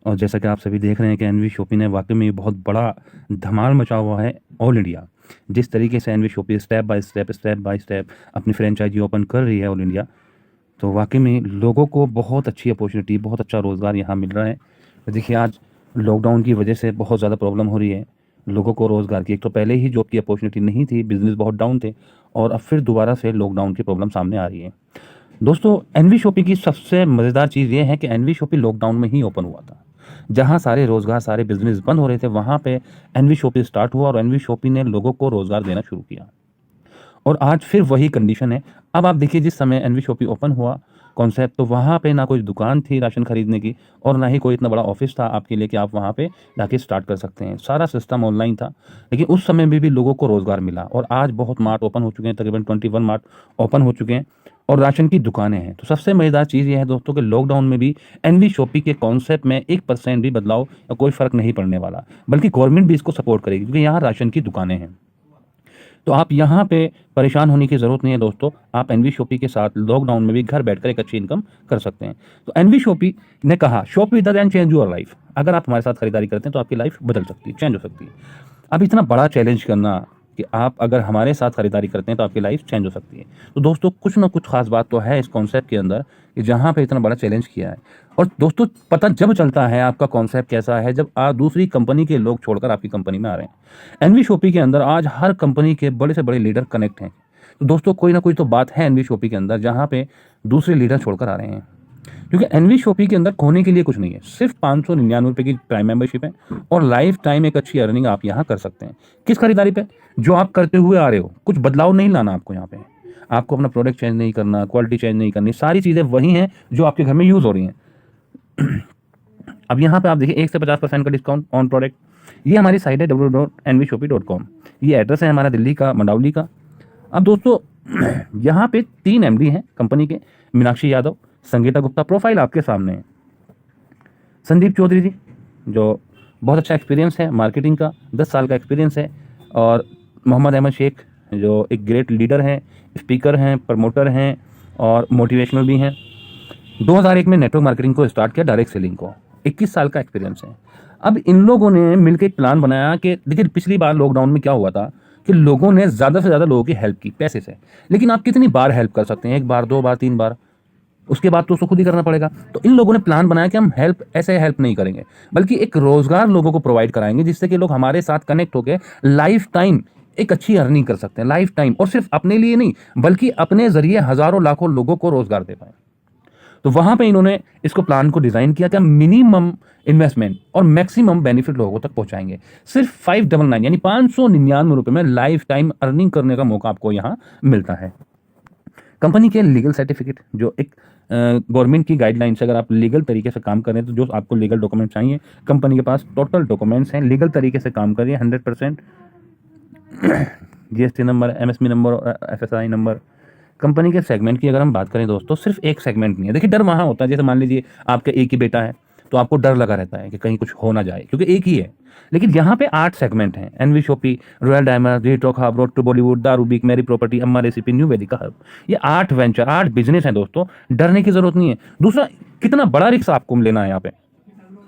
और जैसा कि आप सभी देख रहे हैं कि एनवी शॉपी ने वाकई में बहुत बड़ा धमाल मचा हुआ है ऑल इंडिया। जिस तरीके से NV Shoppy step by step अपनी फ्रेंचाइजी ओपन कर रही है ऑल इंडिया, तो वाकई में लोगों को बहुत अच्छी अपॉर्चुनिटी, बहुत अच्छा रोज़गार यहाँ मिल रहा है। तो देखिए, आज लॉकडाउन की वजह से बहुत ज़्यादा प्रॉब्लम हो रही है लोगों को रोज़गार की। एक तो पहले ही जॉब की अपॉर्चुनिटी नहीं थी, बिज़नेस बहुत डाउन थे, और अब फिर दोबारा से लॉकडाउन की प्रॉब्लम सामने आ रही है। दोस्तों, एनवी शॉपी की सबसे मज़ेदार चीज़ ये है कि एनवी शॉपी लॉकडाउन में ही ओपन हुआ था। जहाँ सारे रोज़गार, सारे बिज़नेस बंद हो रहे थे, वहाँ पे एनवी शॉपी स्टार्ट हुआ और एनवी शॉपी ने लोगों को रोज़गार देना शुरू किया। और आज फिर वही कंडीशन है। अब आप देखिए, जिस समय एनवी शॉपी ओपन हुआ कॉन्सेप्ट, तो वहाँ पे ना कोई दुकान थी राशन खरीदने की, और ना ही कोई इतना बड़ा ऑफिस था आपके लिए कि आप वहाँ पे जाके स्टार्ट कर सकते हैं। सारा सिस्टम ऑनलाइन था, लेकिन उस समय में भी लोगों को रोज़गार मिला। और आज बहुत मार्ट ओपन हो चुके हैं, तकरीबन 21 मार्ट ओपन हो चुके हैं और राशन की दुकानें हैं। तो सबसे मज़ेदार चीज़ ये है दोस्तों कि लॉकडाउन में भी एनवी शॉपी के कॉन्सेप्ट में 1% भी बदलाव या कोई फ़र्क नहीं पड़ने वाला, बल्कि गवर्नमेंट भी इसको सपोर्ट करेगी, क्योंकि यहाँ राशन की दुकानें हैं। तो आप यहाँ पे परेशान होने की ज़रूरत नहीं है दोस्तों। आप एनवी शॉपी के साथ लॉकडाउन में भी घर बैठकर एक अच्छी इनकम कर सकते हैं। तो एनवी शॉपी ने कहा, shop with us and change your life. अगर आप हमारे साथ खरीदारी करते हैं तो आपकी लाइफ बदल सकती है, चेंज हो सकती है। अब इतना बड़ा चैलेंज करना कि आप अगर हमारे साथ खरीदारी करते हैं तो आपकी लाइफ चेंज हो सकती है। तो दोस्तों, कुछ ना कुछ खास बात तो है इस कॉन्सेप्ट के अंदर कि जहाँ पे इतना बड़ा चैलेंज किया है। और दोस्तों, पता जब चलता है आपका कॉन्सेप्ट कैसा है, जब आप दूसरी कंपनी के लोग छोड़कर आपकी कंपनी में आ रहे हैं। एनवी शॉपी के अंदर आज हर कंपनी के बड़े से बड़े लीडर कनेक्ट हैं। तो दोस्तों, कोई ना कोई तो बात है एनवी शॉपी के अंदर जहाँ पे दूसरे लीडर छोड़कर आ रहे हैं। क्योंकि एनवी शॉपी के अंदर खोने के लिए कुछ नहीं है, सिर्फ 599 की प्राइम मेंबरशिप है और लाइफ टाइम एक अच्छी अर्निंग आप यहाँ कर सकते हैं। किस खरीदारी पे? जो आप करते हुए आ रहे हो, कुछ बदलाव नहीं लाना आपको यहाँ पे। आपको अपना प्रोडक्ट चेंज नहीं करना, क्वालिटी चेंज नहीं करनी, सारी चीज़ें वही हैं जो आपके घर में यूज़ हो रही हैं। अब यहाँ पे आप देखिए, 1 से 50% का डिस्काउंट ऑन प्रोडक्ट। ये हमारी साइट है www.nvshopee.com। ये एड्रेस है हमारा दिल्ली का, मंडावली का। अब दोस्तों, यहाँ पे 3 एमडी हैं कंपनी के, मीनाक्षी यादव, संगीता गुप्ता। प्रोफाइल आपके सामने है। संदीप चौधरी जी, जो बहुत अच्छा एक्सपीरियंस है मार्केटिंग का, 10 साल का एक्सपीरियंस है। और मोहम्मद अहमद शेख, जो एक ग्रेट लीडर हैं, स्पीकर हैं, प्रमोटर हैं और मोटिवेशनल भी हैं। 2001 में नेटवर्क मार्केटिंग को स्टार्ट किया, डायरेक्ट सेलिंग को। 21 साल का एक्सपीरियंस है। अब इन लोगों ने मिलकर एक प्लान बनाया कि देखिए, पिछली बार लॉकडाउन में क्या हुआ था कि लोगों ने ज़्यादा से ज़्यादा लोगों की हेल्प की पैसे से। लेकिन आप कितनी बार हेल्प कर सकते हैं? 1 बार, 2 बार, 3 बार। उसके बाद तो उसको खुद ही करना पड़ेगा। तो इन लोगों ने प्लान बनाया कि हम हेल्प ऐसे हेल्प नहीं करेंगे, बल्कि एक रोज़गार लोगों को प्रोवाइड कराएंगे, जिससे कि लोग हमारे साथ कनेक्ट होकर लाइफ टाइम एक अच्छी अर्निंग कर सकते हैं, लाइफ टाइम। और सिर्फ अपने लिए नहीं, बल्कि अपने ज़रिए हज़ारों लाखों लोगों को रोज़गार दे पाएँ। तो वहाँ पे इन्होंने इसको प्लान को डिज़ाइन किया कि हम मिनिमम इन्वेस्टमेंट और मैक्सिमम बेनिफिट लोगों तक पहुँचाएंगे। सिर्फ 599 यानी 599 रुपये में लाइफ टाइम अर्निंग करने का मौका आपको यहाँ मिलता है। कंपनी के लीगल सर्टिफिकेट, जो एक गवर्नमेंट की गाइडलाइन से अगर आप लीगल तरीके से काम कर रहे हैं, तो जो आपको लीगल डॉक्यूमेंट चाहिए, कंपनी के पास टोटल डॉक्यूमेंट्स हैं। लीगल तरीके से काम करिए 100%। जीएसटी नंबर, एमएसएमई नंबर और एफएसआई नंबर। कंपनी के सेगमेंट की अगर हम बात करें दोस्तों, सिर्फ एक सेगमेंट नहीं है। देखिए, डर वहाँ होता है, जैसे मान लीजिए आपका एक ही बेटा है, तो आपको डर लगा रहता है कि कहीं कुछ हो ना जाए, क्योंकि एक ही है। लेकिन यहाँ पे 8 सेगमेंट हैं। एनवी शॉपी, रॉयल डायमंड, रीटॉक हब, रोड टू बॉलीवुड, दारूबिक, मेरी प्रॉपर्टी, अम्मा रेसिपी, न्यू वेदिका हब। ये 8 वेंचर, 8 बिजनेस हैं दोस्तों। डरने की जरूरत नहीं है। दूसरा, कितना बड़ा रिस्क आपको लेना है यहाँ पे,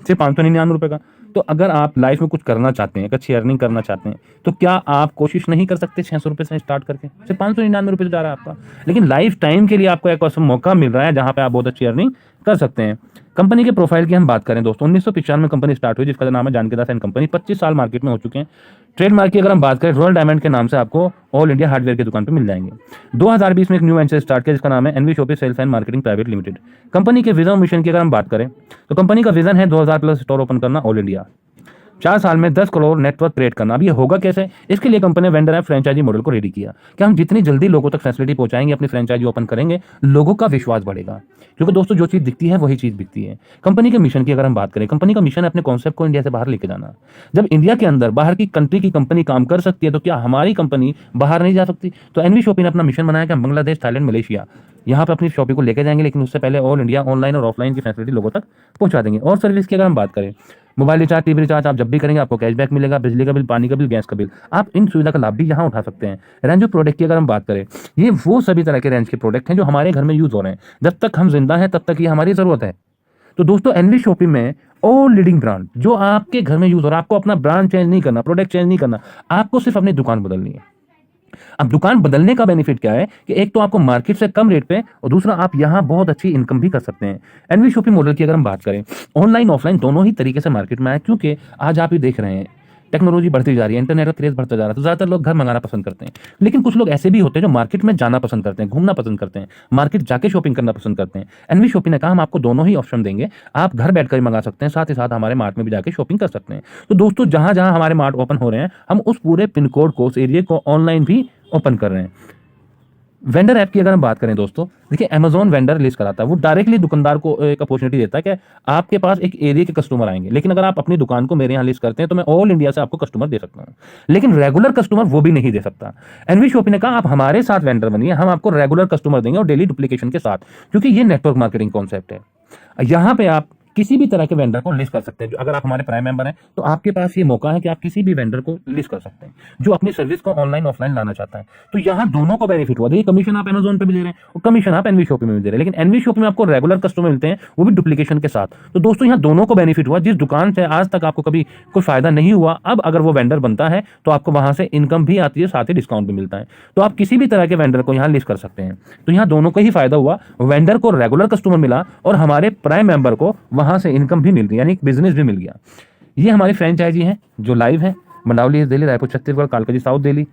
सिर्फ 599 रुपये का। तो अगर आप लाइफ में कुछ करना चाहते हैं, एक अच्छी अर्निंग करना चाहते हैं, तो क्या आप कोशिश नहीं कर सकते 600 रुपये से स्टार्ट करके? सिर्फ 599 रुपये से जा रहा है आपका, लेकिन लाइफ टाइम के लिए आपको एक ऐसा मौका मिल रहा है जहां पे आप बहुत अच्छी अर्निंग कर सकते हैं। कंपनी के प्रोफाइल की हम बात करें दोस्तों, 1995 में कंपनी स्टार्ट हुई, जिसका नाम है जानकी दास एंड कंपनी। 25 साल मार्केट में हो चुके हैं। ट्रेडमार्क की अगर हम बात करें, रॉयल डायमंड के नाम से आपको ऑल इंडिया हार्डवेयर की दुकान पे मिल जाएंगे। 2020 में एक न्यू वेंचर स्टार्ट किया, जिसका नाम है NV Shoppy sales and marketing private limited. Company के विजन मिशन की अगर हम बात करें, तो कंपनी का विजन है 2000+ स्टोर ओपन करना ऑल इंडिया, 4 साल में 10 करोड़ नेटवर्क क्रिएट करना। अब ये होगा कैसे? इसके लिए कंपनी ने वेंडर एंड फ्रेंचाइजी मॉडल को रेडी किया कि हम जितनी जल्दी लोगों तक फैसिलिटी पहुंचाएंगे, अपनी फ्रेंचाइजी ओपन करेंगे, लोगों का विश्वास बढ़ेगा। क्योंकि दोस्तों, जो चीज़ दिखती है वही चीज़ बिकती है। कंपनी के मिशन की अगर हम बात करें, कंपनी का मिशन है अपने कॉन्सेप्ट को इंडिया से बाहर लेके जाना। जब इंडिया के अंदर बाहर की कंट्री की कंपनी काम कर सकती है, तो क्या हमारी कंपनी बाहर नहीं जा सकती? तो एनवी शॉपी ने अपना मिशन बनाया कि हम बांग्लादेश, थाईलैंड, मलेशिया यहाँ पे अपनी शॉपिंग को लेकर जाएंगे, लेकिन उससे पहले ऑल इंडिया ऑनलाइन और ऑफलाइन की फैसिलिटी लोगों तक पहुंचा देंगे। और सर्विस की अगर हम बात करें, मोबाइल रिचार्ज, टीवी रिचार्ज आप जब भी करेंगे आपको कैशबैक मिलेगा। बिजली का बिल, पानी का बिल, गैस का बिल, आप इन सुविधा का लाभ भी यहाँ उठा सकते हैं। रेंज ऑफ प्रोडक्ट की अगर हम बात करें, ये वो सभी तरह के रेंज के प्रोडक्ट हैं जो हमारे घर में यूज़ हो रहे हैं। जब तक हम जिंदा हैं तब तक ये हमारी ज़रूरत है। तो दोस्तों, एनवी शॉपी में ऑल लीडिंग ब्रांड जो आपके घर में यूज हो रहा है। आपको अपना ब्रांड चेंज नहीं करना, प्रोडक्ट चेंज नहीं करना, आपको सिर्फ अपनी दुकान बदलनी है। अब दुकान बदलने का बेनिफिट क्या है कि एक तो आपको मार्केट से कम रेट पे, और दूसरा आप यहां बहुत अच्छी इनकम भी कर सकते हैं। एनवी शॉपिंग मॉडल की अगर हम बात करें, ऑनलाइन ऑफलाइन दोनों ही तरीके से मार्केट में आए, क्योंकि आज आप ही देख रहे हैं टेक्नोलॉजी बढ़ती जा रही है, इंटरनेट का क्रेज बढ़ता जा रहा है, तो ज्यादातर लोग घर मंगाना पसंद करते हैं। लेकिन कुछ लोग ऐसे भी होते हैं जो मार्केट में जाना पसंद करते हैं, घूमना पसंद करते हैं, मार्केट जाके शॉपिंग करना पसंद करते हैं। एनवी शॉपिंग ने कहा हम आपको दोनों ही ऑप्शन देंगे, आप घर बैठकर ही मंगा सकते हैं, साथ ही साथ हमारे मार्ट में भी जाके शॉपिंग कर सकते हैं। तो दोस्तों, जहां जहां हमारे मार्ट ओपन हो रहे हैं, हम उस पूरे पिन कोड को, उस एरिया को ऑनलाइन भी ओपन कर रहे हैं। वेंडर ऐप की अगर हम बात करें दोस्तों, देखिए अमेजोन वेंडर लिस्ट कराता है, वो डायरेक्टली दुकानदार को एक अपॉर्चुनिटी देता है कि आपके पास एक एरिया के कस्टमर आएंगे, लेकिन अगर आप अपनी दुकान को मेरे यहाँ लिस्ट करते हैं तो मैं ऑल इंडिया से आपको कस्टमर दे सकता हूँ, लेकिन रेगुलर कस्टमर वो भी नहीं दे सकता। एनवी शॉपिंग ने कहा आप हमारे साथ वेंडर बनिए, हम आपको रेगुलर कस्टमर देंगे और डेली डुप्लीकेशन के साथ, क्योंकि ये नेटवर्क मार्केटिंग कॉन्सेप्ट है। यहाँ पे आप किसी भी तरह के वेंडर को लिस्ट कर सकते हैं। जो अगर आप हमारे प्राइम मेंबर हैं तो आपके पास ये मौका है कि आप किसी भी वेंडर को लिस्ट कर सकते हैं जो अपनी सर्विस को ऑनलाइन ऑफलाइन लाना चाहता है। तो यहाँ दोनों को बेनिफिट हुआ। देखिए, कमीशन आप अमेजोन पे भी दे रहे हैं और कमीशन आप एनवी शॉपिंग में भी दे रहे हैं, लेकिन एनवी शॉपिंग में आपको रेगुलर कस्टमर मिलते हैं, वो भी डुप्लीकेशन के साथ। तो दोस्तों, यहाँ दोनों को बेनिफिट हुआ। जिस दुकान से आज तक आपको कभी कोई फायदा नहीं हुआ, अब अगर वो वेंडर बनता है तो आपको वहां से इनकम भी आती है, साथ ही डिस्काउंट भी मिलता है। तो आप किसी भी तरह के वेंडर को यहाँ लिस्ट कर सकते हैं। तो यहाँ दोनों को ही फायदा हुआ, वेंडर को रेगुलर कस्टमर मिला और हमारे प्राइम मेंबर को वहां से इनकम भी मिल रही, यानी बिजनेस भी मिल गया। ये हमारी फ्रेंचाइजी है जो लाइव है। Mandawali Delhi, Raipur Chhattisgarh, Kalkaji south Delhi,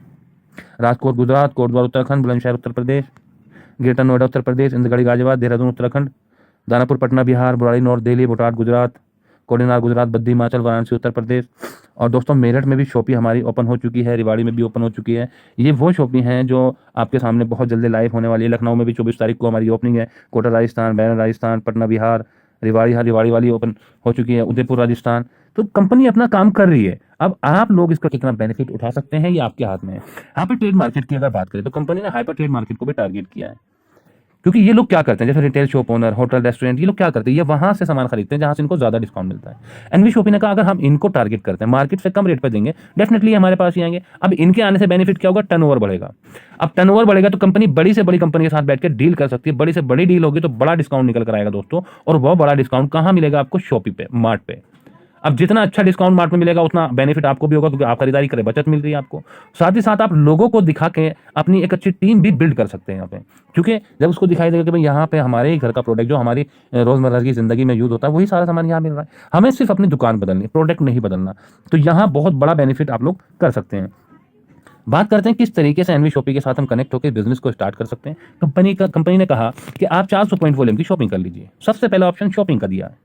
Rajkot Gujarat, Kotdwar Uttarakhand, Bulandshahr Uttar Pradesh, greater Noida Uttar Pradesh, इंदगड़ी Ghaziabad, Dehradun Uttarakhand, Danapur Patna Bihar, Burari north Delhi, Botad Gujarat, Kodenar Gujarat, Baddi Himachal, Varanasi Uttar Pradesh. और दोस्तों, मेरठ में भी शॉपी हमारी ओपन हो चुकी है, रिवाड़ी में भी ओपन हो चुकी है। ये वो शॉपी हैं जो आपके सामने बहुत जल्दी लाइव होने वाली है। लखनऊ में भी 24 तारीख को हमारी ओपनिंग है। कोटा राजस्थान, बैरन राजस्थान, पटना बिहार, रिवाड़ी वाली ओपन हो चुकी है, उदयपुर राजस्थान। तो कंपनी अपना काम कर रही है। अब आप लोग इसका कितना बेनिफिट उठा सकते हैं ये आपके हाथ में है। हाइपर ट्रेड मार्केट की अगर बात करें तो कंपनी ने हाइपर ट्रेड मार्केट को भी टारगेट किया है, क्योंकि ये लोग क्या करते हैं, जैसे retail shop owner, hotel, restaurant, ये लोग क्या करते हैं, ये वहां से सामान खरीदते हैं जहां से इनको ज्यादा डिस्काउंट मिलता है। एनवी शॉपिंग ने कहा अगर हम इनको टारगेट करते हैं, मार्केट से कम रेट पर देंगे, डेफिनेटली हमारे पास ही आएंगे। अब इनके आने से बेनिफिट क्या होगा, टर्नओवर बढ़ेगा। अब टर्नओवर बढ़ेगा तो कंपनी बड़ी से बड़ी कंपनी के साथ बैठ के डील कर सकती है। बड़ी से बड़ी डील होगी तो बड़ा डिस्काउंट निकल कर आएगा दोस्तों। और वो बड़ा डिस्काउंट कहां मिलेगा आपको, शॉपी पे, मार्ट पे। अब जितना अच्छा डिस्काउंट मार्ट में मिलेगा उतना बेनिफिट आपको भी होगा, क्योंकि आप खरीदारी करें, बचत मिल रही है आपको। साथ ही साथ आप लोगों को दिखा के अपनी एक अच्छी टीम भी बिल्ड कर सकते हैं यहाँ पे, क्योंकि जब उसको दिखाई देगा कि भाई यहाँ पे हमारे ही घर का प्रोडक्ट जो हमारी रोजमर्रा की जिंदगी में यूज होता है, वही सारा सामान यहाँ मिल रहा है, हमें सिर्फ अपनी दुकान बदलनी, प्रोडक्ट नहीं बदलना। तो यहाँ बहुत बड़ा बेनिफिट आप लोग कर सकते हैं। बात करते हैं किस तरीके से एनवी शॉपिंग के साथ हम कनेक्ट होकर बिजनेस को स्टार्ट कर सकते हैं। कंपनी ने कहा कि आप 400 पॉइंट वॉल्यूम की शॉपिंग कर लीजिए। सबसे पहला ऑप्शन शॉपिंग का दिया है।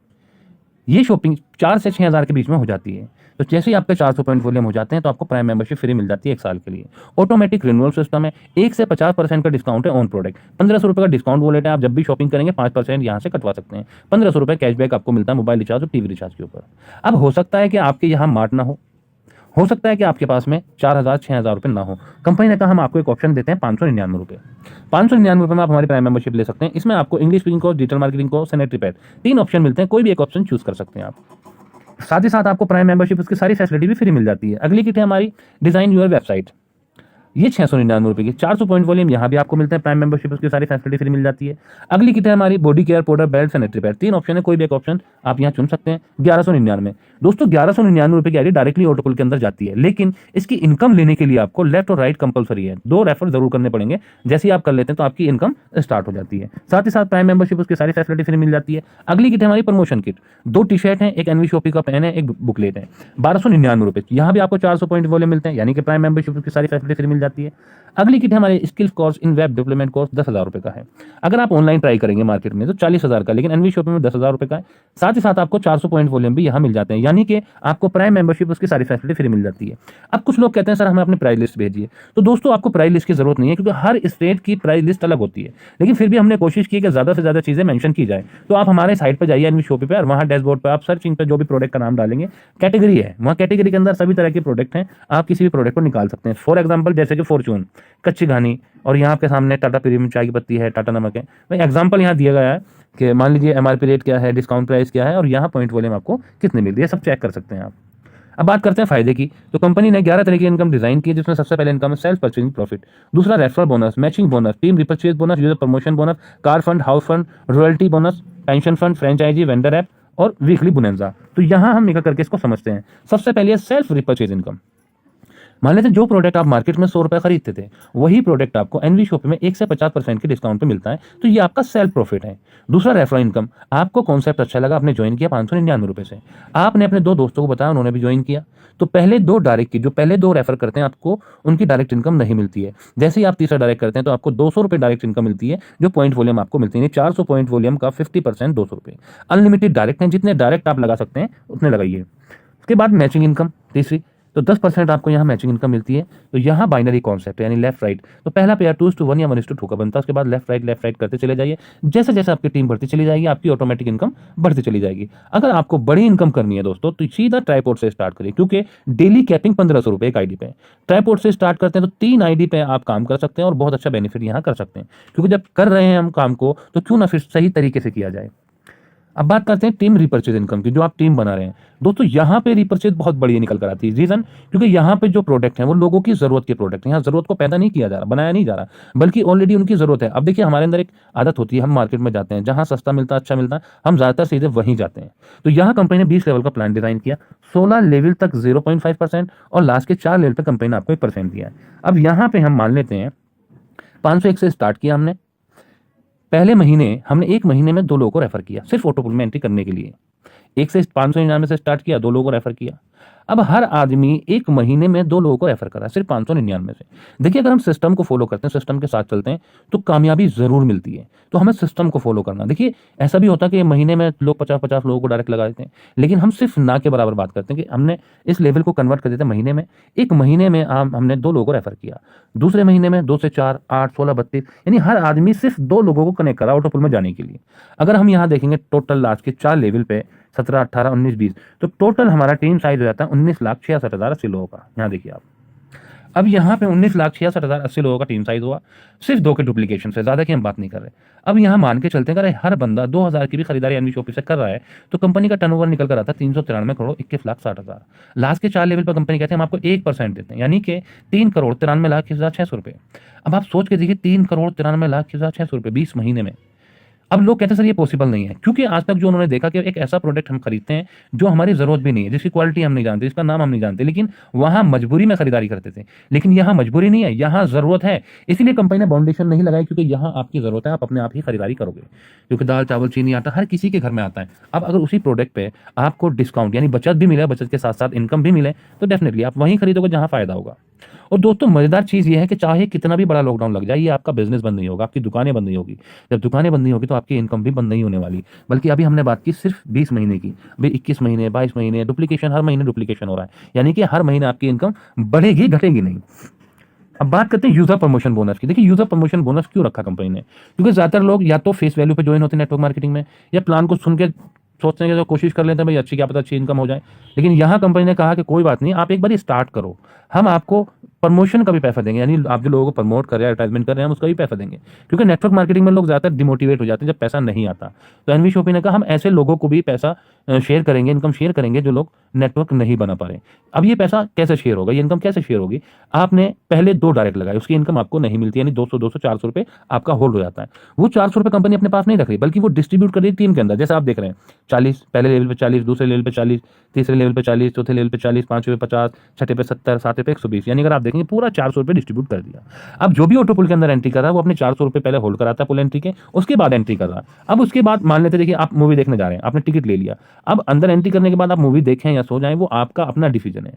ये शॉपिंग 4 से 6 हज़ार के बीच में हो जाती है। तो जैसे ही आपके 400 पॉइंट वॉल्यूम हो जाते हैं तो आपको प्राइम मेंबरशिप फ्री मिल जाती है 1 साल के लिए। ऑटोमेटिक रिन्यूअल सिस्टम है। 1 से 50% का डिस्काउंट है ऑन प्रोडक्ट। 1500 रुपये का डिस्काउंट वॉलेट है। आप जब भी शॉपिंग करेंगे 5% यहाँ से कटवा सकते हैं। 1500 रुपये कैशबैक आपको मिलता है मोबाइल रिचार्ज और टीवी रिचार्ज के ऊपर। अब हो सकता है कि आपके यहाँ मार्ट ना हो सकता है कि आपके पास में 4000 6000 रुपये ना हो। कंपनी ने कहा हम आपको एक ऑप्शन देते हैं 599 रुपये। 599 रुपये में आप हमारी प्राइम मेंबरशिप ले सकते हैं। इसमें आपको English speaking course, digital marketing course, sanitary pad, 3 option मिलते हैं। कोई भी एक ऑप्शन चूज कर सकते हैं आप। साथ ही साथ आपको प्राइम मेंबरशिप उसकी सारी फैसिलिटी भी फ्री मिल जाती है। अगली किट है हमारी डिजाइन यूर वेबसाइट। ये 699 रुपये की 400 पॉइंट वॉल्यूम यहाँ भी आपको मिलते हैं। प्राइम मेंबरशिप उसकी सारी फैसिलिटी फ्री मिल जाती है। अगली किट है हमारी body care, powder, belt, sanitary pad. 3 option है, कोई भी एक ऑप्शन आप यहाँ चुन सकते हैं। 1199 दोस्तों, 1199 रुपये की आईडी डायरेक्टली ऑटोपुल के अंदर जाती है, लेकिन इसकी इनकम लेने के लिए आपको लेफ्ट और राइट कंपलसरी है। 2 रेफर जरूर करने पड़ेंगे। जैसे ही आप कर लेते हैं तो आपकी इनकम स्टार्ट हो जाती है। साथ ही साथ प्राइम मेंबरशिप उसकी सारी फैसिलिटी फ्री मिल जाती है। अगली किट है हमारी प्रमोशन किट। 2 टी-शर्ट है, एक एनवी शॉपिंग का पेन है, एक बुकलेट है। 1299 रुपये। यहाँ भी आपको 400 पॉइंट वॉल्यूम मिलते हैं, यानी कि प्राइम मेंबरशिप उसकी सारी फैसिलिटी फ्री मिल जाती है। अगली किट हमारे skills course in web development course 10,000 रुपये का है। अगर आप ऑनलाइन ट्राई करेंगे मार्केट में तो 40,000 का, लेकिन एनवी शॉपिंग में 10,000 रुपये का है। साथ ही साथ आपको 400 पॉइंट वॉल्यूम भी यहाँ मिल जाते हैं, यानी कि आपको प्राइम मेंबरशिप उसकी सारी फैसिलिटी फ्री मिल जाती है। अब कुछ लोग कहते हैं सर हमें अपनी प्राइस लिस्ट भेजिए। तो दोस्तों, आपको प्राइस लिस्ट की जरूरत नहीं है, क्योंकि हर स्टेट की प्राइस लिस्ट अलग होती है। लेकिन फिर भी हमने कोशिश की कि ज्यादा से ज्यादा चीजें मेंशन की जाए। तो आप हमारे साइट पर जाइए एनवी शॉपिंग पे, और वहाँ डैशबोर्ड पर आप सर्चिंग पर जो भी प्रोडक्ट का नाम डालेंगे, कैटेगरी है, वहाँ कैटेगरी के अंदर सभी तरह के प्रोडक्ट हैं। आप किसी भी प्रोडक्ट को निकाल सकते हैं। फॉर एग्जाम्पल जैसे कि फॉर्चून, कच्ची घानी, और यहाँ आपके सामने टाटा प्रीमियम चाय की पत्ती है, टाटा नमक है। भाई एग्जांपल यहाँ दिया गया है कि मान लीजिए एमआरपी रेट क्या है, डिस्काउंट प्राइस क्या है, और यहाँ पॉइंट वॉल्यूम आपको कितने मिल रही है, सब चेक कर सकते हैं आप। अब बात करते हैं फायदे की। तो कंपनी ने 11 तरह की इनकम डिजाइन की है, जिसमें सबसे पहले इनकम है सेल्फ परचेजिंग प्रॉफिट, दूसरा referral bonus, matching bonus, team repurchase bonus, user promotion bonus, car fund, house fund, royalty bonus, pension fund, franchise, vendor app और वीकली बोनंजा। तो यहाँ हम निकल करके इसको समझते हैं। सबसे पहले सेल्फ रिपर्चेज इनकम। मान लेते हैं जो प्रोडक्ट आप मार्केट में 100 रुपये खरीदते थे, वही प्रोडक्ट आपको एनवी शॉपी में 1 से 50% के डिस्काउंट पे मिलता है, तो ये आपका सेल्फ प्रॉफिट है। दूसरा रेफरल इनकम। आपको कॉन्सेप्ट अच्छा लगा, आपने ज्वाइन किया 599 रुपये से, आपने अपने 2 दोस्तों को बताया, उन्होंने भी ज्वाइन किया, तो पहले 2 डायरेक्ट की, जो पहले 2 रेफर करते हैं आपको उनकी डायरेक्ट इनकम नहीं मिलती है। जैसे ही आप तीसरा डायरेक्ट करते हैं तो आपको 200 रुपये डायरेक्ट इनकम मिलती है, जो पॉइंट वॉल्यूम आपको मिलती है। 400 पॉइंट वॉल्यूम का 50% 200 रुपये। अनलिमिटेड डायरेक्ट हैं, जितने डायरेक्ट आप लगा सकते हैं उतने लगाइए। उसके बाद मैचिंग इनकम तीसरी, तो 10% आपको यहाँ मैचिंग इनकम मिलती है। तो यहाँ बाइनरी कॉन्सेप्ट है, यानी लेफ्ट राइट। तो पहला पेयर 2:1 या 1:2 का बनता है, उसके बाद लेफ्ट राइट करते चले जाइए। जैसे जैसे आपकी टीम बढ़ती चली जाएगी, आपकी ऑटोमेटिक इनकम बढ़ती चली जाएगी। अगर आपको बड़ी इनकम करनी है दोस्तों, तो सीधा ट्राइपॉड से स्टार्ट करिए, क्योंकि डेली कैपिंग 1500 रुपये एक आईडी पे। ट्राइपॉड से स्टार्ट करते हैं तो 3 आईडी पे आप काम कर सकते हैं और बहुत अच्छा बेनिफिट यहाँ कर सकते हैं, क्योंकि जब कर रहे हैं हम काम को, तो क्यों ना फिर सही तरीके से किया जाए। अब बात करते हैं टीम रिपर्चेज इनकम की, जो आप टीम बना रहे हैं दोस्तों। यहाँ पे रिपर्चेज बहुत बढ़िया निकल कर आती है। रीजन, क्योंकि यहाँ पे जो प्रोडक्ट है वो लोगों की जरूरत के प्रोडक्ट है। यहाँ जरूरत को पैदा नहीं किया जा रहा, बनाया नहीं जा रहा, बल्कि ऑलरेडी उनकी जरूरत है। अब देखिए, हमारे अंदर एक आदत होती है, हम मार्केट में जाते हैं, जहाँ सस्ता मिलता है, अच्छा मिलता है, हम ज्यादातर सीधे वहीं जाते हैं। तो यहाँ कंपनी ने 20 लेवल का प्लान डिजाइन किया, 16 लेवल तक 0.5% और लास्ट के 4 लेवल पर कंपनी ने आपको 1% दिया है। अब यहाँ पे हम मान लेते हैं 501 से स्टार्ट किया हमने। पहले महीने हमने 1 महीने में 2 लोगों को रेफर किया, सिर्फ ऑटोपुल में एंट्री करने के लिए। 1 से 599 से स्टार्ट किया, 2 लोगों को रेफर किया। अब हर आदमी 1 महीने में 2 लोगों को रेफर कर रहा है, सिर्फ 599 से। देखिए, अगर हम सिस्टम को फॉलो करते हैं, सिस्टम के साथ चलते हैं, तो कामयाबी जरूर मिलती है। तो हमें सिस्टम को फॉलो करना। देखिए, ऐसा भी होता है कि महीने में लोग 50-50 लोगों को डायरेक्ट लगा देते हैं, लेकिन हम सिर्फ ना के बराबर बात करते हैं कि हमने इस लेवल को कन्वर्ट कर देते हैं महीने में। 1 महीने में हमने 2 लोगों को रेफर किया, दूसरे महीने में 2 से 4, 8, 16, 32, यानी हर आदमी सिर्फ 2 लोगों को कनेक्ट करा ऑटोपुल में जाने के लिए। अगर हम यहाँ देखेंगे टोटल लास्ट के 4 लेवल पे 17, 18, 19, 20, तो टोटल हमारा टीम साइज हो जाता है 19,66,080 लोगों का। यहाँ देखिए आप, अब यहाँ पे 19,66,080 लोगों का टीम साइज हुआ, सिर्फ 2 के डुप्लीकेशन से, ज्यादा की हम बात नहीं कर रहे। अब यहाँ मान के चलते हैं, अगर हर बंदा 2,000 की भी खरीदारी एनवी शॉपी से कर रहा है, तो कंपनी का टर्नओवर निकल कर आता है 393 करोड़ 21,60,000। लास्ट के 4 लेवल पर कंपनी कहते हैं हम आपको 1% देते हैं, यानी कि 3,93,21,600 रुपये। अब आप सोच के देखिए, 3,93,21,600 रुपये 20 महीने में। अब लोग कहते हैं सर ये पॉसिबल नहीं है, क्योंकि आज तक जो उन्होंने देखा कि एक ऐसा प्रोडक्ट हम खरीदते हैं जो हमारी जरूरत भी नहीं है, जिसकी क्वालिटी हम नहीं जानते, जिसका नाम हम नहीं जानते, लेकिन वहां मजबूरी में खरीदारी करते थे। लेकिन यहाँ मजबूरी नहीं है, यहाँ जरूरत है, इसीलिए कंपनी ने बाउंडेशन नहीं लगाई, क्योंकि यहाँ आपकी जरूरत है, आप अपने आप ही खरीदारी करोगे, क्योंकि दाल चावल चीनी आटा हर किसी के घर में आता है। अब अगर उसी प्रोडक्ट पे आपको डिस्काउंट यानी बचत भी मिले, बचत के साथ साथ इनकम भी मिले, तो डेफिनेटली आप वहीं खरीदोगे जहां फायदा होगा। और दोस्तों, मजेदार चीज ये है कि चाहे कितना भी बड़ा लॉकडाउन लग जाए, ये आपका बिजनेस बंद नहीं होगा, आपकी दुकानें बंद नहीं होगी। जब दुकानें बंद नहीं होगी तो आपकी इनकम भी बंद नहीं होने वाली। बल्कि अभी हमने बात की सिर्फ 20 महीने की, अभी 21 महीने, 22 महीने, डुप्लीकेशन, हर महीने डुप्लीकेशन हो रहा है, यानी कि हर महीने आपकी इनकम बढ़ेगी, घटेगी नहीं। अब बात करते हैं यूजर प्रमोशन बोनस की। देखिए, यूजर प्रमोशन बोनस क्यों रखा कंपनी ने? क्योंकि ज्यादातर लोग या तो फेस वैल्यू पे ज्वाइन होते हैं नेटवर्क मार्केटिंग में, या प्लान को सुन के सोचते हैं कि कोशिश कर लेते हैं भाई अच्छी, क्या पता अच्छी इनकम हो जाए। लेकिन यहाँ कंपनी ने कहा कि कोई बात नहीं, आप एक बार स्टार्ट करो, हम आपको प्रमोशन का भी पैसा देंगे, यानी आप जो लोगों को प्रमोट कर रहे हैं, एडवर्टाइजमेंट कर रहे हैं, हम उसका भी पैसा देंगे। क्योंकि नेटवर्क मार्केटिंग में लोग ज्यादातर डिमोटिवेट हो जाते हैं जब पैसा नहीं आता। तो एनवी शॉपी ने कहा हम ऐसे लोगों को भी पैसा शेयर करेंगे, इनकम शेयर करेंगे, जो लोग नेटवर्क नहीं बना पा रहे। अब ये पैसा कैसे शेयर होगा, ये इनकम कैसे शेयर होगी? आपने पहले 2 डायरेक्ट लगाए, उसकी इनकम आपको नहीं मिलती, यानी 200, 400 रुपये आपका होल्ड हो जाता है। वो 400 रुपये कंपनी अपने पास नहीं रख रही, बल्कि वो डिस्ट्रीब्यूट कर रही है टीम के अंदर। जैसे आप देख रहे हैं, 40 पहले लेवल पे 40, दूसरे लेवल पे 40, तीसरे लेवल पे 40, चौथे लेवल पे 40, पांचवें पे 50, छठे पे 70, सातवें पे 120, यानी अगर आप देखेंगे पूरा 400 रुपये डिस्ट्रीब्यूट कर दिया। अब जो भी ऑटोपुल के अंदर एंट्री कर रहा है, वो अपने 400 रुपये पहले होल्ड कराता है पुल एंट्री के, उसके बाद एंट्री कर रहा है। अब उसके बाद मान लेते देखिए, आप मूवी देखने जा रहे हैं, आपने टिकट ले लिया। अब अंदर एंट्री करने के बाद आप मूवी देखें या सो जाएं, वो आपका अपना डिसीजन है,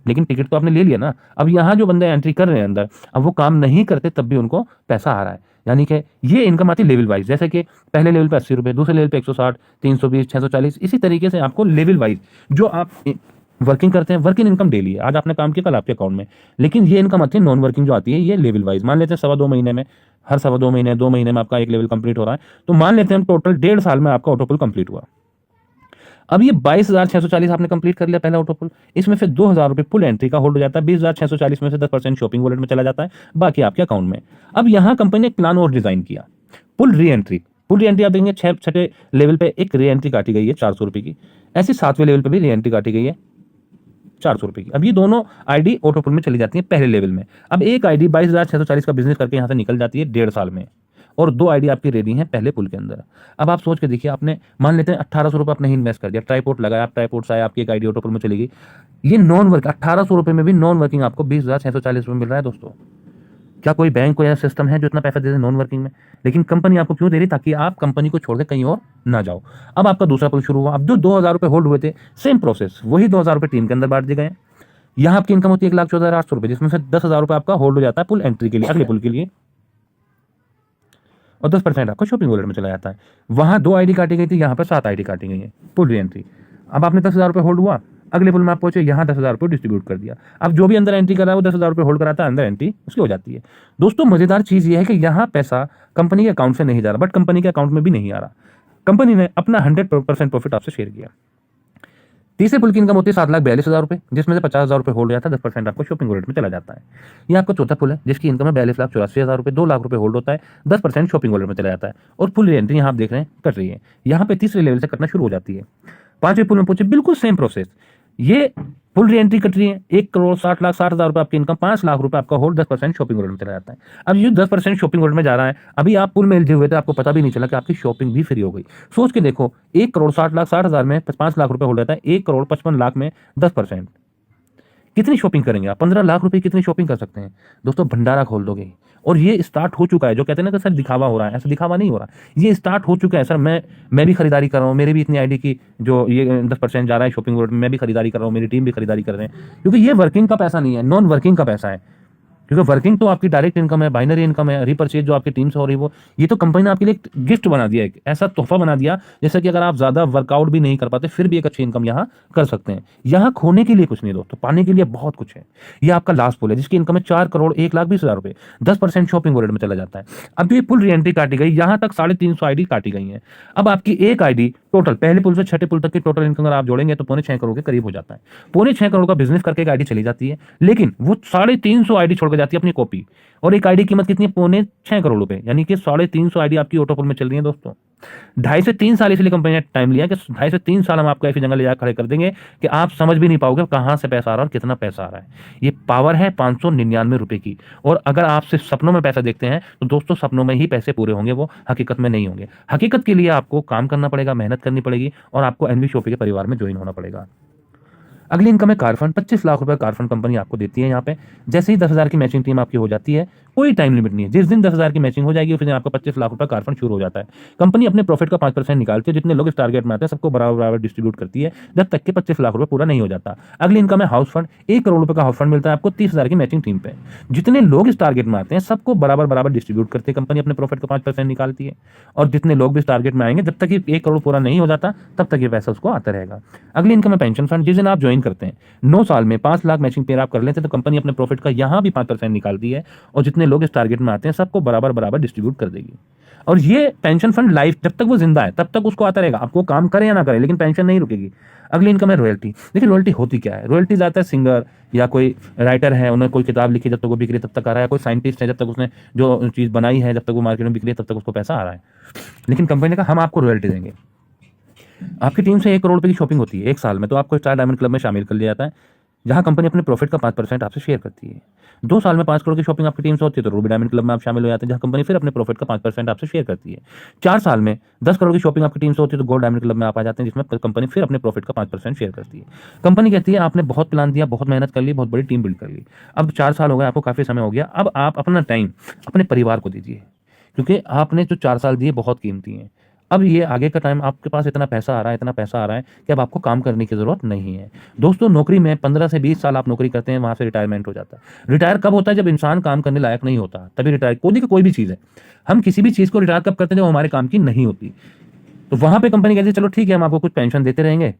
लेकिन टिकट तो आपने ले लिया ना। अब यहाँ जो बंदे एंट्री कर रहे हैं अंदर, अब वो काम नहीं करते, तब भी उनको पैसा आ रहा है, यानी कि ये इनकम आती है लेवल वाइज। जैसे कि पहले लेवल पे 80 रुपये, दूसरे लेवल पे 160, 320, 640, इसी तरीके से आपको लेवल वाइज जो आप वर्किंग करते हैं, वर्किंग इनकम डेली है, आज आपने काम किया, कल आपके अकाउंट में। लेकिन ये इनकम आती है नॉन वर्किंग जो आती है, ये लेवल वाइज। मान लेते हैं 2.25 महीने में, हर 2.25 महीने, 2 महीने में आपका एक लेवल कंप्लीट हो रहा है, तो मान लेते हैं हम टोटल 1.5 साल में आपका ऑटोपुल कंप्लीट हुआ। अब ये 22,640 आपने कंप्लीट कर लिया पहला ऑटोपुल, इसमें फिर 2,000 रुपये पुल एंट्री का होल्ड हो जाता है, 20,640 में से 10% शॉपिंग वॉलेट में चला जाता है, बाकी आपके अकाउंट में। अब यहाँ कंपनी ने एक प्लान और डिजाइन किया, पुल री एंट्री। पुल री एंट्री आप देंगे, छठे लेवल पे एक री एंट्री काटी गई है 400 रुपये की, ऐसे 7वें लेवल पे भी री एंट्री काटी गई है 400 रुपये की। अब ये दोनों आईडी ऑटोपुल में चली जाती है पहले लेवल में। अब एक आईडी 22,640 का बिजनेस करके यहाँ से निकल जाती है 1.5 साल में, और 2 आईडी आपकी रेडी हैं पहले पुल के अंदर। अब आप सोच के देखिए, आपने मान लेते हैं 1800 रुपये आपने इन्वेस्ट कर दिया, ट्राइपॉड लगाया, आप ट्राइपॉड से आए, आपकी एक आईडी ऑटोपुल में चलेगी। ये नॉन वर्क 1800 रुपये में भी नॉन वर्किंग आपको 20,640 रुपये मिल रहा है दोस्तों। क्या कोई बैंक को ऐसा सिस्टम है जो इतना पैसा दे दे नॉन वर्किंग में? लेकिन कंपनी आपको क्यों दे रही? ताकि आप कंपनी को छोड़ के कहीं और ना जाओ। अब आपका दूसरा पुल शुरू हुआ। अब जो 2000 रुपये होल्ड हुए थे, सेम प्रोसेस, वही 2000 रुपये टीम के अंदर बांट दिए गए। यहाँ आपकी इनकम होती है 1,14,800 रुपये, जिसमें से 10,000 रुपये आपका होल्ड हो जाता है पुल एंट्री के लिए, अगले पुल के लिए, और 10% आपका शॉपिंग वॉलेट में चला जाता है। वहाँ 2 आईडी काटी गई थी, यहाँ पर 7 आईडी काटी गई है पुल री एंट्री। अब आपने 10,000 रुपये होल्ड हुआ, अगले पुल में आप पहुंचे, यहाँ 10,000 रुपये डिस्ट्रीब्यूट कर दिया। अब जो भी अंदर एंट्री कर रहा है वो 10,000 रुपये होल्ड कराता है, अंदर एंट्री उसकी हो जाती है। दोस्तों मजेदार चीज़ ये है कि यहाँ पैसा कंपनी के अकाउंट से नहीं जा रहा, बट कंपनी के अकाउंट में भी नहीं आ रहा। कंपनी ने अपना 100% प्रॉफिट आपसे शेयर किया। तीसरे पुल की इनकम होती है 7,42,000 रुपये, जिसमें से 50,000 रुपये होल्ड हो जाता है, 10% आपको शॉपिंग वॉलेट में चला जाता है। ये आपका चौथा पुल है, जिसकी इनकम है 42,84,000 रुपये, 2 लाख रुपये होल्ड होता है, 10% शॉपिंग वॉलेट में चला जाता है, और पुल एंट्री यहाँ आप देख रहे हैं कट रही है। यहाँ पे तीसरे लेवल से कटना शुरू हो जाती है। पांचवें पुल में पहुंचे, बिल्कुल सेम प्रोसेस, ये पुल री एंट्री कट रही है, 1,60,60,000 रुपये आपकी इनकम, 5 लाख रुपये आपका होल्ड, 10% शॉपिंग वॉलेट में चला जाता है। अब ये 10% शॉपिंग वॉलेट में जा रहा है, अभी आप पुल में उलझे हुए थे, आपको पता भी नहीं चला कि आपकी शॉपिंग भी फ्री हो गई। सोच के देखो, 1,60,60,000 में 5 लाख रुपये होल्ड रहता है, 1,55,00,000 में 10%, कितनी शॉपिंग करेंगे आप? 15 लाख रुपए कितनी शॉपिंग कर सकते हैं दोस्तों, भंडारा खोल दोगे। और ये स्टार्ट हो चुका है। जो कहते हैं ना कि सर दिखावा हो रहा है, ऐसा दिखावा नहीं हो रहा, ये स्टार्ट हो चुका है सर। मैं भी खरीदारी कर रहा हूँ, मेरे भी इतनी आईडी की जो ये 10% जा रहा है शॉपिंग वॉलेट में, मैं भी खरीदारी कर रहा हूँ, मेरी टीम भी खरीदारी कर रहे हैं, क्योंकि ये वर्किंग का पैसा नहीं है, नॉन वर्किंग का पैसा है। क्योंकि वर्किंग तो आपकी डायरेक्ट इनकम है, बाइनरी इनकम है, रिपर्चेज जो आपकी टीम से हो रही है वो, ये तो कंपनी ने आपके लिए एक गिफ्ट बना दिया, एक ऐसा तोहफा बना दिया, जैसे कि अगर आप ज्यादा वर्कआउट भी नहीं कर पाते फिर भी एक अच्छी इनकम यहाँ कर सकते हैं। यहाँ खोने के लिए कुछ नहीं दोस्तों, पाने के लिए बहुत कुछ है। ये आपका लास्ट पुल है, जिसकी इनकम है 4,01,20,000 रुपए, 10% शॉपिंग वॉलेट में चला जाता है। अब ये पुल री एंट्री काटी गई, यहाँ तक 350 आईडी काटी गई है। अब आपकी एक आईडी टोटल पहले पुल से छठे पुल तक की टोटल इनकम अगर आप जोड़ेंगे तो 6.25 करोड़ के करीब हो जाता है। 6.25 करोड़ का बिजनेस करके एक आईडी चली जाती है, लेकिन वो 350 आईडी छोड़ के जाती है अपनी कॉपी, और एक आईडी कीमत कितनी है? 6.25 करोड़ रुपए, यानी कि 350 आईडी आपकी ऑटोपुल में चल रही है दोस्तों। 2.5 से 3 साल इसलिए कंपनी ने टाइम लिया कि 2.5 से 3 साल हम आपको ऐसी जगह ले जाकर खड़े कर देंगे कि आप समझ भी नहीं पाओगे कहां से पैसा आ रहा है और कितना पैसा आ रहा है। ये पावर है 599 रुपए की। और अगर आप सिर्फ सपनों में पैसा देखते हैं तो दोस्तों सपनों में ही पैसे पूरे होंगे, वो हकीकत में नहीं होंगे। हकीकत के लिए आपको काम करना पड़ेगा, मेहनत करनी पड़ेगी, और आपको एनवी शॉपी के परिवार में ज्वाइन होना पड़ेगा। अगली इनकम है कार फंड। 25 लाख रुपए कार फंड कंपनी आपको देती है। यहाँ पे जैसे ही 10,000 की मैचिंग टीम आपकी हो जाती है, कोई टाइम लिमिट नहीं है, जिस दिन 10,000 की मैचिंग हो जाएगी उस दिन आपका 25 लाख रुपए कार फंड शुरू हो जाता है। कंपनी अपने प्रॉफिट का 5% निकालती है, जितने लोग इस टारगेट में आते हैं सबको बराबर बराबर डिस्ट्रीब्यूट करती है, जब तक कि 25 लाख रुपए पूरा नहीं हो जाता। अगली इनकम है हाउस फंड। 1 करोड़ रुपए का हाउस फंड मिलता है आपको 30,000 की मैचिंग टीम पे। जितने लोग इस टारगेट में आते हैं सबको बराबर बराबर डिस्ट्रीब्यूट करती है कंपनी, अपने प्रॉफिट का 5% निकालती है, और जितने लोग भी इस टारगेट में आएंगे, जब तक ये 1 करोड़ पूरा नहीं हो जाता तब तक ये पैसा उसको आता रहेगा। अगली इनकम है पेंशन फंड। जिस दिन आप ज्वाइन करते हैं, 9 साल में 5 लाख मैचिंग पेयर आप कर लेते हैं, तो कंपनी अपने प्रॉफिट का यहाँ भी 5% निकालती है, और जितने लोग इस टारगेट में आते हैं सबको बराबर बराबर डिस्ट्रीब्यूट कर देगी। और ये पेंशन फंड लाइफ, जब तक वो जिंदा है तब तक उसको आता रहेगा, आपको काम करे या ना करे, लेकिन पेंशन नहीं रुकेगी। अगली इनकम है रॉयल्टी। देखिए रॉयल्टी होती क्या है? रॉयल्टी जाता है सिंगर या कोई राइटर है, उन्होंने कोई किताब लिखी, जब तक वो बिक रही है तब तक आ रहा है। कोई साइंटिस्ट है, जब तक उसने जो चीज़ बनाई है, जब तक वो मार्केट में बिक रही है तब तक उसको पैसा आ रहा है। लेकिन कंपनी ने कहा हम आपको रॉयल्टी देंगे। आपकी टीम से 1 करोड़ रुपए की शॉपिंग होती है 1 साल में, तो आपको स्टार डायमंड क्लब में शामिल कर लिया जाता है, जहां कंपनी अपने प्रॉफिट का 5% आपसे शेयर करती है। 2 साल में 5 करोड़ की शॉपिंग आपकी टीम से होती है, तो रूबी डायमंड क्लब में आप शामिल हो जाते हैं, जहां कंपनी फिर अपने प्रॉफिट का 5% आपसे शेयर करती है। 4 साल में 10 करोड़ की शॉपिंग आपकी टीम से होती है, तो गोल्ड डायमंड क्लब में आप आ जाते हैं, जिसमें कंपनी फिर अपने प्रॉफिट का 5% शेयर करती है। कंपनी कहती है आपने बहुत प्लान दिया, बहुत मेहनत कर ली, बहुत बड़ी टीम बिल्ड कर ली, अब 4 साल हो गए, आपको काफ़ी समय हो गया, अब आप अपना टाइम अपने परिवार को दीजिए, क्योंकि आपने जो 4 साल दिए बहुत कीमती हैं। अब ये आगे का टाइम आपके पास इतना पैसा आ रहा है, इतना पैसा आ रहा है कि अब आपको काम करने की ज़रूरत नहीं है। दोस्तों नौकरी में 15 से 20 साल आप नौकरी करते हैं, वहाँ से रिटायरमेंट हो जाता है। रिटायर कब होता है? जब इंसान काम करने लायक नहीं होता, तभी रिटायर। कोई भी चीज़ है, हम किसी भी चीज़ को रिटायर कब करते हैं? जब हमारे काम की नहीं होती। तो वहाँ पर कंपनी कहती है चलो ठीक है, हम आपको कुछ पेंशन देते रहेंगे,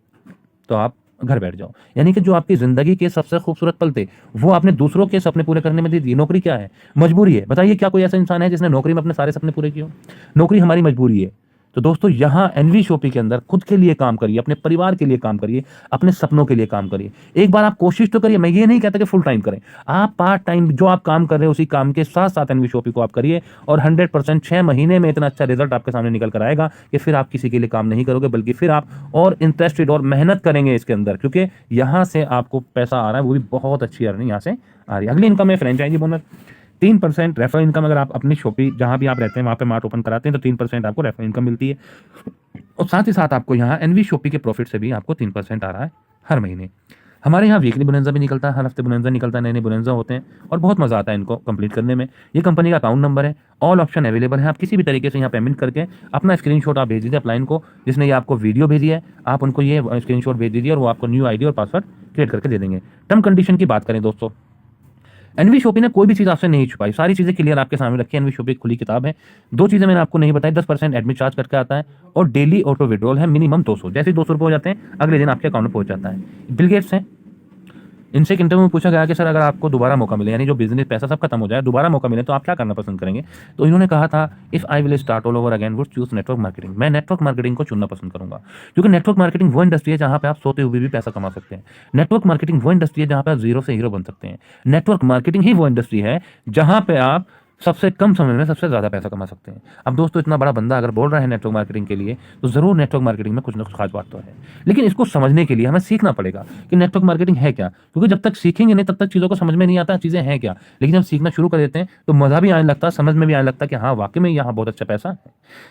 तो आप घर बैठ जाओ। यानी कि जो आपकी जिंदगी के सबसे खूबसूरत पल थे वो आपने दूसरों के सपने पूरे करने में दे दिए। नौकरी क्या है? मजबूरी है। बताइए क्या कोई ऐसा इंसान है जिसने नौकरी में अपने सारे सपने पूरे किए? नौकरी हमारी मजबूरी है। तो दोस्तों यहाँ एनवी शॉपी के अंदर खुद के लिए काम करिए, अपने परिवार के लिए काम करिए, अपने सपनों के लिए काम करिए। एक बार आप कोशिश तो करिए, मैं ये नहीं कहता कि फुल टाइम करें, आप पार्ट टाइम जो आप काम कर रहे हैं उसी काम के साथ साथ एनवी शॉपी को आप करिए, और 100% 6 महीने में इतना अच्छा रिजल्ट आपके सामने निकल कर आएगा कि फिर आप किसी के लिए काम नहीं करोगे, बल्कि फिर आप और इंटरेस्टेड और मेहनत करेंगे इसके अंदर, क्योंकि यहाँ से आपको पैसा आ रहा है, वो भी बहुत अच्छी अर्निंग यहाँ से आ रही है। अगली इनकम है फ्रेंचाइजी बोनस। 3% रेफरल इनकम अगर आप अपनी शॉपी जहाँ भी आप रहते हैं वहाँ पे मार्ट ओपन कराते हैं तो 3% आपको रेफरल इनकम मिलती है, और साथ ही साथ आपको यहाँ एनवी शॉपी के प्रॉफिट से भी आपको 3% आ रहा है हर महीने। हमारे यहाँ वीकली बोनंजा भी निकलता है, हर हफ्ते बोनंजा निकलता है, नए नए बोनंजा होते हैं और बहुत मज़ा आता है इनको कंप्लीट करने में। ये कंपनी का अकाउंट नंबर है, ऑल ऑप्शन अवेलेबल है, आप किसी भी तरीके से यहाँ पेमेंट करके अपना स्क्रीनशॉट आप भेज दीजिए अपलाइन को, जिसने ये आपको वीडियो भेजी है, आप उनको ये स्क्रीनशॉट भेज दीजिए और वो आपको न्यू आईडी और पासवर्ड क्रिएट करके दे देंगे। टर्म कंडीशन की बात करें दोस्तों, एनवी शॉपी ने कोई भी चीज़ आपसे नहीं छुपाई, सारी चीज़ें क्लियर आपके सामने रखी है। एनवी शॉपी खुली किताब है। 2 चीज़ें मैंने आपको नहीं बताई, 10% एडमिट चार्ज करके आता है और डेली ऑटो विड्रॉल है, मिनिमम 200। जैसे ही 200 रुपये हो जाते हैं अगले दिन आपके अकाउंट में पहुंच जाता है। बिल गेट्स हैं, इनसे एक इंटरव्यू में पूछा गया कि सर अगर आपको दोबारा मौका मिले, यानी जो बिजनेस पैसा सब खत्म हो जाए, दोबारा मौका मिले तो आप क्या करना पसंद करेंगे? तो इन्होंने कहा था if I will start all over again would choose network marketing. मैं नेटवर्क मार्केटिंग को चुनना पसंद करूंगा, क्योंकि नेटवर्क मार्केटिंग वो इंडस्ट्री है जहां पे आप सोते हुए भी पैसा कमा सकते हैं। नेटवर्क मार्केटिंग वो इंडस्ट्री है जहां पे आप जीरो से हीरो बन सकते हैं। नेटवर्क मार्केटिंग ही वो इंडस्ट्री है जहां पे आप सबसे कम समय में सबसे ज़्यादा पैसा कमा सकते हैं। अब दोस्तों इतना बड़ा बंदा अगर बोल रहा है नेटवर्क मार्केटिंग के लिए, तो ज़रूर नेटवर्क मार्केटिंग में कुछ ना कुछ खास बात तो है। लेकिन इसको समझने के लिए हमें सीखना पड़ेगा कि नेटवर्क मार्केटिंग है क्या, क्योंकि जब तक सीखेंगे नहीं तब तक चीज़ों को समझ में नहीं आता चीज़ें हैं क्या। लेकिन जब सीखना शुरू कर देते हैं तो मज़ा भी आने लगता है, समझ में भी आने लगता है कि हाँ वाकई में यहाँ बहुत अच्छा पैसा है।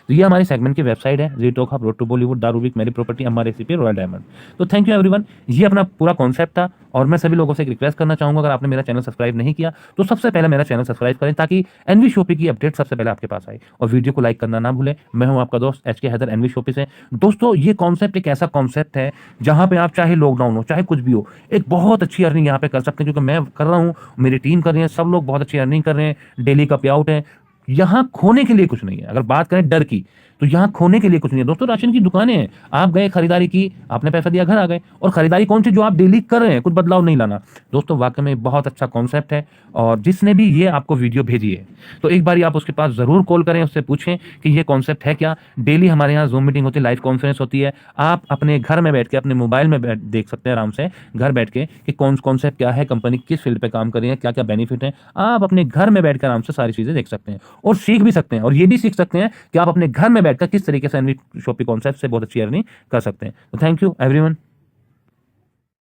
तो ये हमारी सेगमेंट की वेबसाइट है, G talk hub, road to Bollywood, दारू वीक, मेरी property, Amma recipe, royal diamond. तो थैंक यू एवरीवन, ये अपना पूरा कॉन्सेप्ट था। और मैं सभी लोगों से एक रिक्वेस्ट करना चाहूंगा, अगर आपने मेरा चैनल सब्सक्राइब नहीं किया तो सबसे पहले मेरा चैनल सब्सक्राइब करें, ताकि एनवी शॉपी की अपडेट सबसे पहले आपके पास आए। और वीडियो को लाइक करना ना भूलें। मैं हूं आपका दोस्त HK हैदर, एनवी शॉपी से। दोस्तों ये कॉन्सेप्ट एक ऐसा कॉन्सेप्ट है जहां पे आप चाहे लॉकडाउन हो चाहे कुछ भी हो, एक बहुत अच्छी अर्निंग यहाँ पे कर सकते हैं, क्योंकि मैं कर रहा हूँ, मेरी टीम कर रही है, सब लोग बहुत अच्छी अर्निंग कर रहे हैं, डेली का पे आउट है। यहाँ खोने के लिए कुछ नहीं है। अगर बात करें डर की, तो यहाँ खोने के लिए कुछ नहीं है दोस्तों। राशन की दुकानें हैं, आप गए खरीदारी की, आपने पैसा दिया, घर आ गए, और खरीदारी कौन सी जो आप डेली कर रहे हैं, कुछ बदलाव नहीं लाना। दोस्तों वाकई में बहुत अच्छा कॉन्सेप्ट है, और जिसने भी ये आपको वीडियो भेजी है तो एक बार आप उसके पास जरूर कॉल करें, उससे पूछें कि ये कॉन्सेप्ट है क्या। डेली हमारे यहाँ जूम मीटिंग होती है, लाइव कॉन्फ्रेंस होती है, आप अपने घर में बैठ के अपने मोबाइल में देख सकते हैं आराम से घर बैठ के कि कौन कॉन्सेप्ट क्या है, कंपनी किस फील्ड पे काम कर रही है, क्या क्या बेनिफिट है। आप अपने घर में बैठकर आराम से सारी चीजें देख सकते हैं और सीख भी सकते हैं, और ये भी सीख सकते हैं कि आप अपने घर में बैठकर किस तरीके से शॉपिंग कॉन्सेप्ट से बहुत अच्छी अर्निंग कर सकते हैं। तो थैंक यू एवरीवन।